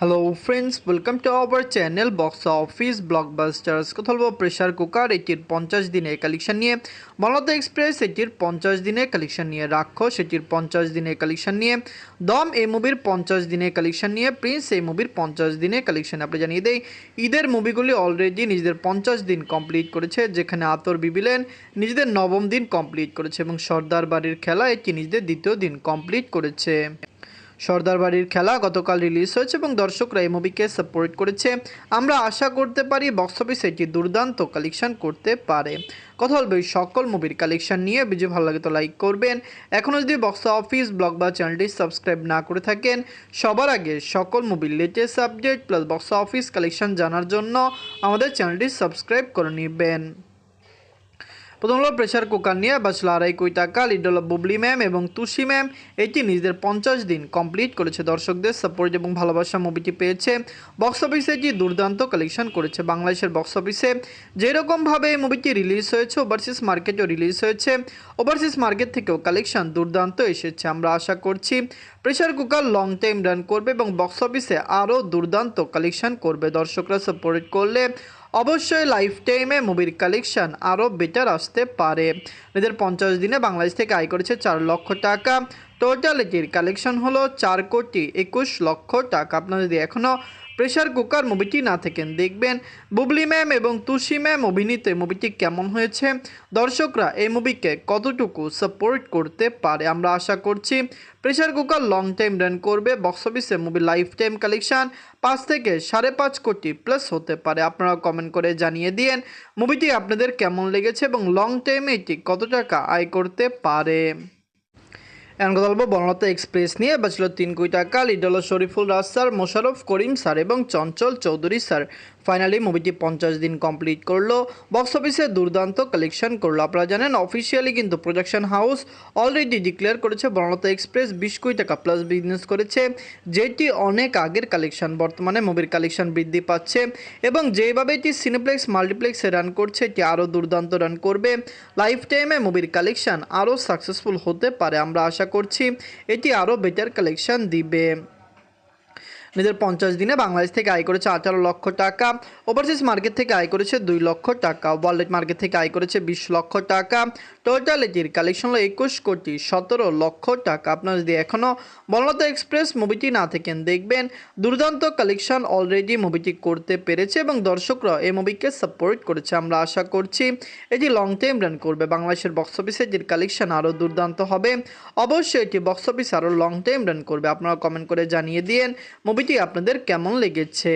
Hello friends, welcome to our channel box office blockbusters. কথা বলবো pressure cooker এটির 50 দিনের কালেকশন নিয়ে, বনলতা এক্সপ্রেস এটির 50 দিনের কালেকশন নিয়ে, রাক্ষস এটির 50 দিনের কালেকশন নিয়ে, দম এই মুভির 50 দিনের কালেকশন নিয়ে, প্রিন্স এই মুভির 50 দিনের কালেকশন। আপনি জানিয়ে দেই, ঈদের মুভিগুলি অলরেডি নিজেদের 50 দিন কমপ্লিট করেছে, যেখানে আতর বিবিলেন নিজেদের 9ম দিন কমপ্লিট করেছে এবং সর্দার বাড়ির খেলা এটি নিজেদের 2য় দিন কমপ্লিট করেছে। সর্দার বাড়ির খেলা গতকাল রিলিজ হয়েছে এবং দর্শকরা এই মুভিকে সাপোর্ট করেছে। আমরা আশা করতে পারি বক্স অফিসে এটি দুর্দান্ত কালেকশন করতে পারে। কথা বলবো এই সকল মুভির কালেকশন নিয়ে। ভিডিও ভালো লাগে তো লাইক করবেন। এখনও যদি বক্স অফিস ব্লগ বা চ্যানেলটি সাবস্ক্রাইব না করে থাকেন, সবার আগে সকল মুভির latest update plus box office collection জানার জন্য আমাদের চ্যানেলটি সাবস্ক্রাইব করে নেবেন। প্রথম হলো প্রেশার কুকার নিয়ে বাঁচল 2.5 কোটি টাকা। লিড হলো বুবলি ম্যাম এবং তুষি ম্যাম। এটি নিজেদের 50 দিন কমপ্লিট করেছে। দর্শকদের সাপোর্ট এবং ভালোবাসা মুভিটি পেয়েছে। বক্স অফিসে এটি দুর্দান্ত কালেকশন করেছে। বাংলাদেশের বক্স অফিসে যেরকমভাবে এই মুভিটি রিলিজ হয়েছে, ওভারসিজ মার্কেটেও রিলিজ হয়েছে, ওভারসিজ মার্কেট থেকেও কালেকশন দুর্দান্ত এসেছে। আমরা আশা করছি pressure cooker long time run করবে এবং বক্স অফিসে আরও দুর্দান্ত কালেকশন করবে। দর্শকরা সাপোর্ট করলে অবশ্যই লাইফ টাইমে মুভির কালেকশন আরও বেটার আসতে পারে। এদের 50 দিনে বাংলাদেশ থেকে আয় করেছে 4 লক্ষ টাকা। টোটাল এটির কালেকশন হলো 4,21,00,000 টাকা। আপনারা যদি এখনও প্রেশার কুকার মুভিটি না থাকেন, দেখবেন বুবলি ম্যাম এবং তুষি ম্যাম অভিনীত মুভিটি কেমন হয়েছে, দর্শকরা এই মুভিকে কতটুকু সাপোর্ট করতে পারে। আমরা আশা করছি pressure cooker long time run করবে। বক্স অফিসে মুভি লাইফ টাইম কালেকশন 5 থেকে 5.5 কোটি প্লাস হতে পারে। আপনারা কমেন্ট করে জানিয়ে দিন মুভিটি আপনাদের কেমন লেগেছে এবং লং টাইমে এটি কত টাকা আয় করতে পারে। এখন কথা বলবো বনলতা এক্সপ্রেস নিয়ে। বাঁচল 3 কোটি টাকা। লিড হলো শরীফুল রাজ স্যার, মোশাররফ করিম স্যার এবং চঞ্চল চৌধুরী স্যার। ফাইনালি মুভিটি 50 দিন কমপ্লিট করলো। বক্স অফিসে দুর্দান্ত কালেকশন করলো। আপনারা জানেন অফিসিয়ালি কিন্তু প্রোডাকশন হাউস অলরেডি ডিক্লেয়ার করেছে বনলতা এক্সপ্রেস 20 কোটি টাকা প্লাস বিজনেস করেছে, যেটি অনেক আগের কালেকশন। বর্তমানে মুভির কালেকশন বৃদ্ধি পাচ্ছে এবং যেভাবে এটি সিনেপ্লেক্স মাল্টিপ্লেক্সে রান করছে, এটি আরও দুর্দান্ত রান করবে। লাইফ টাইমে মুভির কালেকশন আরও সাকসেসফুল হতে পারে। আমরা আশা করছি এটি আরও বেটার কালেকশন দিবে। নিজের 50 দিনে বাংলাদেশ থেকে আয় করেছে 18 লক্ষ টাকা। ওভারসিজ মার্কেট থেকে আয় করেছে 2 লক্ষ টাকা। ওয়ার্ল্ড মার্কেট থেকে আয় করেছে 20 লক্ষ টাকা। টোটাল এটির কালেকশন হলো 21,17,00,000 টাকা। আপনারা যদি এখনও বনলতা এক্সপ্রেস মুভিটি না থাকেন, দেখবেন দুর্দান্ত কালেকশন অলরেডি মুভিটি করতে পেরেছে এবং দর্শকরা এই মুভিকে সাপোর্ট করেছে। আমরা আশা করছি এটি লং টাইম রান করবে। বাংলাদেশের বক্স অফিসে এটির কালেকশন আরও দুর্দান্ত হবে। অবশ্যই এটি বক্স অফিস আরও লং টাইম রান করবে। আপনারা কমেন্ট করে জানিয়ে দিন মুভিটি আপনাদের কেমন লেগেছে।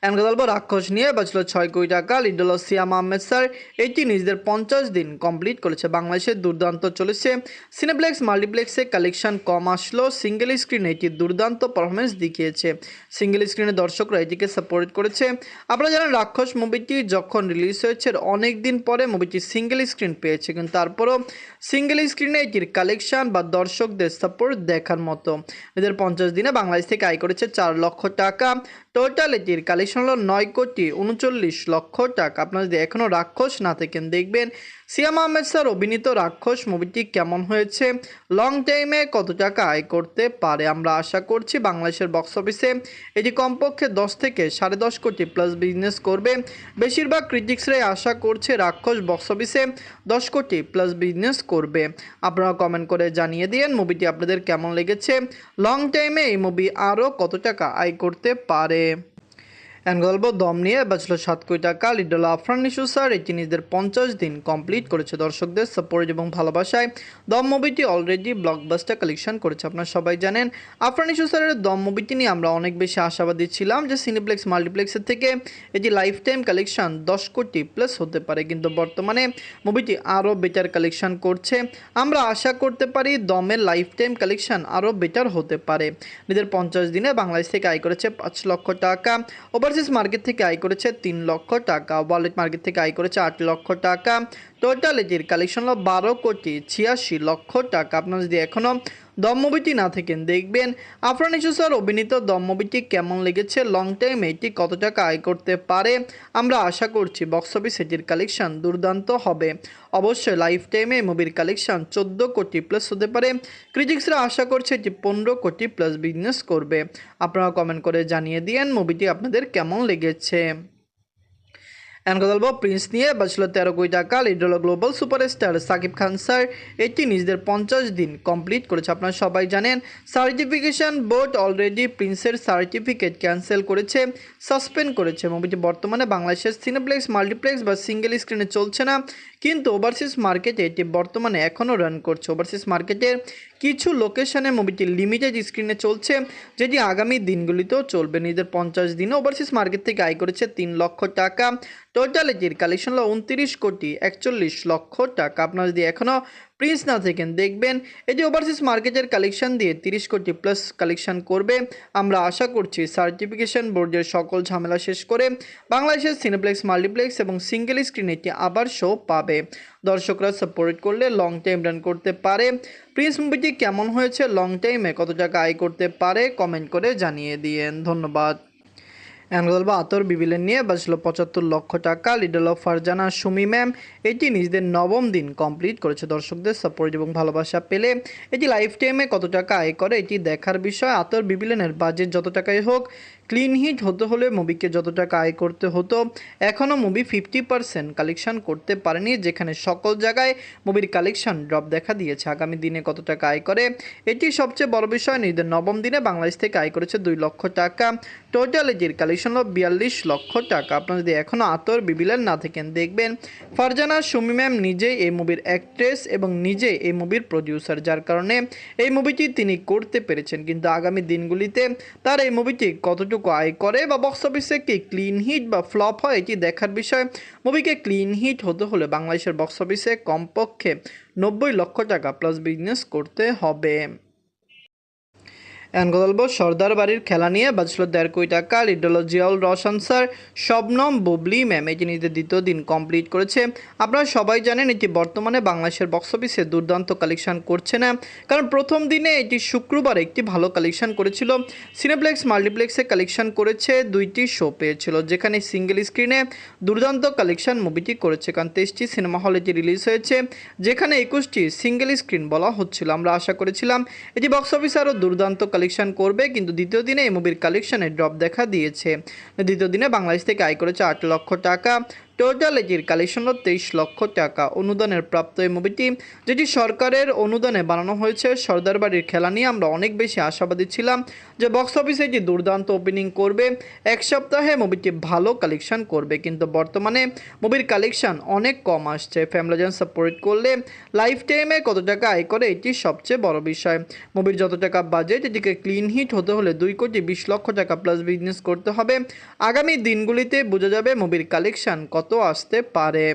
এখন কথা বলবো রাক্ষস নিয়ে। বাঁচল 6 কোটি টাকা। লিড হলো সিয়াম আহমেদ স্যার। এটি নিজেদের 50 দিন কমপ্লিট করেছে। বাংলাদেশে দুর্দান্ত চলেছে। সিনেপ্লেক্স মাল্টিপ্লেক্সে কালেকশন কম আসলো, সিঙ্গেল স্ক্রিনে এটি দুর্দান্ত পারফরমেন্স দেখিয়েছে। সিঙ্গেল স্ক্রিনে দর্শকরা এটিকে সাপোর্ট করেছে। আপনারা জানেন রাক্ষস মুভিটি যখন রিলিজ হয়েছে অনেক দিন পরে মুভিটি সিঙ্গেল স্ক্রিন পেয়েছে, কিন্তু তারপরও সিঙ্গেল স্ক্রিনে এটির কালেকশন বা দর্শকদের সাপোর্ট দেখার মতো। এদের 50 দিনে বাংলাদেশ থেকে আয় করেছে 4 লক্ষ টাকা। টোটাল এটির কালেকশন হলো 9,39,00,000 টাকা। আপনারা যদি এখনও রাক্ষস না থাকেন, দেখবেন সিয়াম আহমেদ স্যার অভিনীত রাক্ষস মুভিটি কেমন হয়েছে, লং টাইমে কত টাকা আয় করতে পারে। আমরা আশা করছি বাংলাদেশের বক্স অফিসে এটি কমপক্ষে 10 থেকে 10.5 কোটি প্লাস বিজনেস করবে। বেশিরভাগ ক্রিটিক্সরাই আশা করছে রাক্ষস বক্স অফিসে 10 কোটি প্লাস বিজনেস করবে। আপনারা কমেন্ট করে জানিয়ে দিন মুভিটি আপনাদের কেমন লেগেছে, লং টাইমে এই মুভি আরও কত টাকা আয় করতে পারে। এখন গল্প দম নিয়ে। বাঁচল 7 কোটি টাকা। লিড হলো আফরান নিশো স্যার। এটি নিজেদের 50 দিন কমপ্লিট করেছে। দর্শকদের সাপোর্ট এবং ভালোবাসায় দম মুভিটি অলরেডি ব্লকবাস্টার কালেকশন করেছে। আপনারা সবাই জানেন আফরান নিশো স্যারের দম মুভিটি নিয়ে আমরা অনেক বেশি আশাবাদী ছিলাম যে সিনেপ্লেক্স মাল্টিপ্লেক্সের থেকে এটি লাইফ টাইম কালেকশন 10 কোটি প্লাস হতে পারে, কিন্তু বর্তমানে মুভিটি আরও বেটার কালেকশন করছে। আমরা আশা করতে পারি দমের লাইফ টাইম কালেকশন আরও বেটার হতে পারে। নিজের 50 দিনে বাংলাদেশ থেকে আয় করেছে 5 লক্ষ টাকা। ওভারসিজ মার্কেট থেকে আয় করেছে 3 লক্ষ টাকা। ওয়ার্ল্ড মার্কেট থেকে আয় করেছে 8 লক্ষ টাকা। টোটাল এটির কালেকশন হলো 12,86,00,000 টাকা। আপনারা যদি এখনও দম মুভিটি না থাকেন দেখবেন আফরান নিশো স্যার অভিনীত দম মুভিটি কেমন লেগেছে, লং টাইম এটি কত টাকা আয় করতে পারে। আমরা আশা করছি বক্স অফিস এটির কালেকশন দুর্দান্ত হবে। অবশ্যই লাইফ টাইমে এই মুভির কালেকশন 14 কোটি প্লাস হতে পারে। ক্রিটিক্সরা আশা করছে এটি 15 কোটি প্লাস বিজনেস করবে। আপনারা কমেন্ট করে জানিয়ে দিয়েন মুভিটি আপনাদের কেমন লেগেছে। এখন কথা বলবো প্রিন্স নিয়ে। বাঁচল 13 কোটি টাকা। লিড হলো global superstar Shakib Khan sir. এটি নিজেদের 50 দিন কমপ্লিট করেছে। আপনারা সবাই জানেন সার্টিফিকেশন বোর্ড অলরেডি প্রিন্সের সার্টিফিকেট ক্যান্সেল করেছে, সাসপেন্ড করেছে। মুভিটি বর্তমানে বাংলাদেশের সিনেপ্লেক্স, মাল্টিপ্লেক্স বা সিঙ্গেল স্ক্রিনে চলছে না, কিন্তু ওভারসিজ মার্কেটে এটি বর্তমানে এখনও রান করছে। ওভারসিজ মার্কেটের কিছু লোকেশনে মুভিটি লিমিটেড স্ক্রিনে চলছে, যেটি আগামী দিনগুলিতেও চলবে। নিজেদের 50 দিনে ওভারসিজ মার্কেট থেকে আয় করেছে 3 লক্ষ টাকা। টোটাল এটির কালেকশন হলো 29,41,00,000 টাকা। আপনারা যদি এখনও প্রিন্স না থাকেন দেখবেন এটি ওভারসিজ মার্কেটের কালেকশন দিয়ে 30 কোটি প্লাস কালেকশন করবে। আমরা আশা করছি সার্টিফিকেশন বোর্ডের সকল ঝামেলা শেষ করে বাংলাদেশের সিনেপ্লেক্স, মাল্টিপ্লেক্স এবং সিঙ্গেল স্ক্রিনে এটি আবার শো পাবে। দর্শকরা সাপোর্ট করলে লং টাইম রান করতে পারে। প্রিন্স মুভিটি কেমন হয়েছে, লং টাইমে কত টাকা আয় করতে পারে, কমেন্ট করে জানিয়ে দিয়েন। ধন্যবাদ। এখন বলবো আতর বিবিলেন নিয়ে। বাঁচল 75 লক্ষ টাকা। লিডল অফ ফারজানা সুমি ম্যাম এটি নিজেদের 9ম দিন কমপ্লিট করেছে। দর্শকদের সাপোর্ট এবং ভালোবাসা পেলে এটি লাইফ টাইমে কত টাকা আয় করে এটি দেখার বিষয়। আতর বিবিলেনের বাজেট যত টাকাই হোক, ক্লিন হিট হতে হলে মুভিকে যত টাকা আয় করতে হতো, এখনও মুভি 50% কালেকশন করতে পারেনি, যেখানে সকল জায়গায় মুভির কালেকশন ড্রপ দেখা দিয়েছে। আগামী দিনে কত টাকা আয় করে এটি সবচেয়ে বড় বিষয়। নিজেদের 9ম দিনে বাংলাদেশ থেকে আয় করেছে 2 লক্ষ টাকা। টোটাল এটির কালেকশন হলো 42 লক্ষ টাকা। আপনারা যদি এখনও আতর বিবিলেন না থাকেন দেখবেন ফারজানা সুমি ম্যাম নিজেই এই মুভির অ্যাক্ট্রেস এবং নিজে এই মুভির প্রডিউসার, যার কারণে এই মুভিটি তিনি করতে পেরেছেন। কিন্তু আগামী দিনগুলিতে তার এই মুভিটি কতটুকু আয় করে বা বক্স অফিসে কি ক্লিন হিট বা ফ্লপ হয় এটি দেখার বিষয়। মুভিকে ক্লিন হিট হতে হলে বাংলাদেশের বক্স অফিসে কমপক্ষে 90 লক্ষ টাকা প্লাস বিজনেস করতে হবে। এখন কথা বলবো সর্দার বাড়ির খেলা নিয়ে। বাঁচল 1.5 কোটি টাকা। লিড হলো জিয়াউল রওশন স্যার, শবনম বুবলি ম্যাম এটি নিজেদের 2য় দিন কমপ্লিট করেছে। আপনারা সবাই জানেন এটি বর্তমানে বাংলাদেশের বক্স অফিসে দুর্দান্ত কালেকশন করছে না, কারণ প্রথম দিনে এটি শুক্রবার একটি ভালো কালেকশন করেছিল। সিনেপ্লেক্স, মাল্টিপ্লেক্সে কালেকশন করেছে, 2টি শো পেয়েছিল, যেখানে সিঙ্গেল স্ক্রিনে দুর্দান্ত কালেকশন মুভিটি করেছে, কারণ 23টি সিনেমা হল এটি রিলিজ হয়েছে, যেখানে 21টি সিঙ্গেল স্ক্রিন বলা হচ্ছিল। আমরা আশা করেছিলাম এটি বক্স অফিসে আরও দুর্দান্ত কালেকশন করবে, কিন্তু দ্বিতীয় দিনে এই মুভির কালেকশনে ড্রপ দেখা দিয়েছে। দ্বিতীয় দিনে বাংলাদেশ থেকে আয় করেছে 8 লক্ষ টাকা। টোটাল এটির কালেকশন হল 23 লক্ষ টাকা। অনুদানের প্রাপ্ত এই মুভিটি, যেটি সরকারের অনুদানে বানানো হয়েছে, সর্দার বাড়ির খেলা নিয়ে আমরা অনেক বেশি আশাবাদী ছিলাম যে বক্স অফিসে এটি দুর্দান্ত ওপেনিং করবে, 1 সপ্তাহে মুভিটি ভালো কালেকশন করবে, কিন্তু বর্তমানে মুভির কালেকশন অনেক কম আসছে। ফ্যামিলিজন সাপোর্ট করলে লাইফ টাইমে কত টাকা আয় করে এটি সবচেয়ে বড় বিষয়। মুভির যত টাকা বাজেট, এটিকে ক্লিন হিট হতে হলে 2,20,00,000 টাকা প্লাস বিজনেস করতে হবে। আগামী দিনগুলিতে বোঝা যাবে মুভির কালেকশন কত আসতে পারে।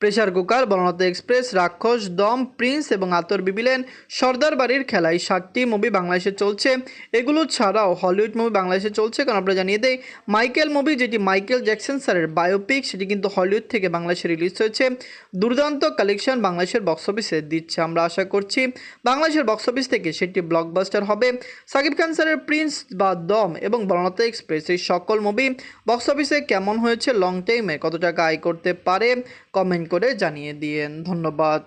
প্রেসার কুকার, বনলতা এক্সপ্রেস, রাক্ষস, দম, প্রিন্স এবং আতর বিবিলেন, সর্দার বাড়ির খেলায় 7টি মুভি বাংলাদেশে চলছে। এগুলো ছাড়াও হলিউড মুভি বাংলাদেশে চলছে, কারণ আমরা জানিয়ে দেই মাইকেল মুভি, যেটি মাইকেল জ্যাকসন স্যারের বায়োপিক, সেটি কিন্তু হলিউড থেকে বাংলাদেশে রিলিজ হয়েছে। দুর্দান্ত কালেকশন বাংলাদেশের বক্স অফিসে দিচ্ছে। আমরা আশা করছি বাংলাদেশের বক্স অফিস থেকে সেটি ব্লকবাস্টার হবে। সাকিব খান স্যারের প্রিন্স বা দম এবং বনলতা এক্সপ্রেস এই সকল মুভি বক্স অফিসে কেমন হয়েছে, লং টাইমে কত টাকা আয় করতে পারে, কমেন্ট করে জানিয়ে দিয়েন। ধন্যবাদ।